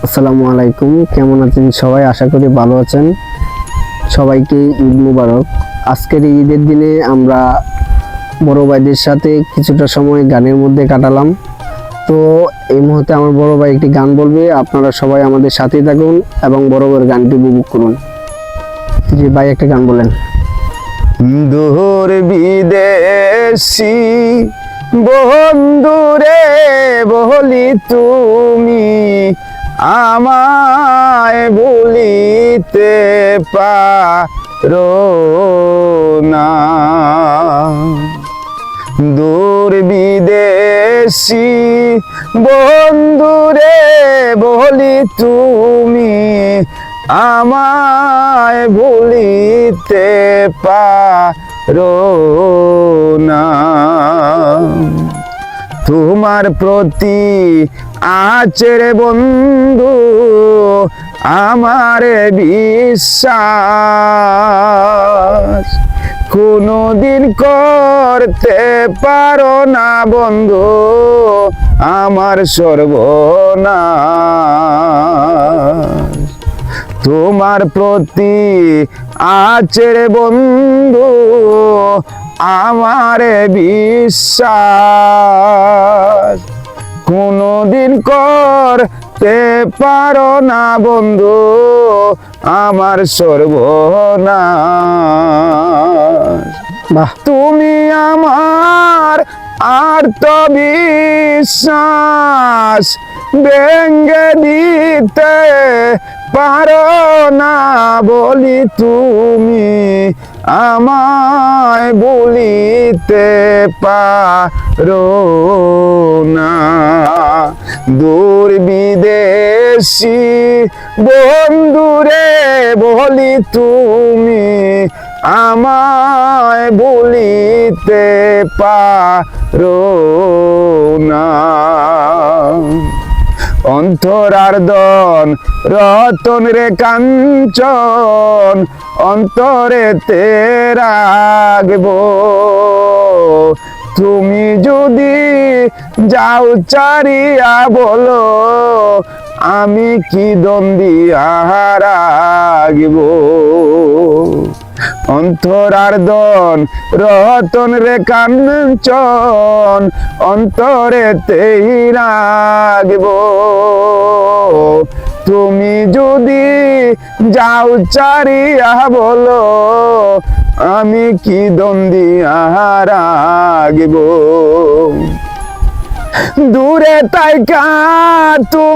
আসসালামু আলাইকুম, কেমন আছেন সবাই? আশা করি ভালো আছেন। সবাইকে ঈদ মুবারক। আজকের ঈদের দিনে আমরা বড় ভাইদের সাথে কিছুটা সময় গানের মধ্যে কাটালাম। তো এই মুহূর্তে আমার বড় ভাই একটি গান বলবে, আপনারা সবাই আমাদের সাথেই থাকুন এবং বড় ভাইয়ের গানটি উপভোগ করুন। জি ভাই, একটা গান বলেন। দূর বিদেশি বন্ধুরে বলি তুমি আমায় বলিতে পারো না। দূর বিদেশি বন্ধুরে বলি তুমি আমায় ভুলিতে পারো না। তোমার প্রতি আছের বন্ধু আমার বিশ্বাস, কোনদিন করতে পারো না বন্ধু আমার সর্বনাশ। তোমার প্রতি আছের বন্ধু আমার বিশ্বাস, কোনদিন করতে পারো না বন্ধু আমার সর্বনাশ। বাহ, তুমি আমার আত্মবিশ্বাস ভেঙে দিতে পারো না বলি তুমি আমায় বলিতে পারো না। দূর বিদেশি বন্ধুরে বলি তুমি আমায় বলিতে পারো না। অন্তরার্দন রতন রে কাঞ্চন অন্তরেতে রাখবো, তুমি যদি যাও চারিয়া বলো আমি কি দ্বন্দ্বী রাখবো। অন্তরার্দন রতন রে কাঞ্চন অন্তরেতেই রাখবো, তুমি যদি যাও চারিয়া বলো আমি কি দ্বন্দ্বী রাখবো। দূরে তাইকা তুমি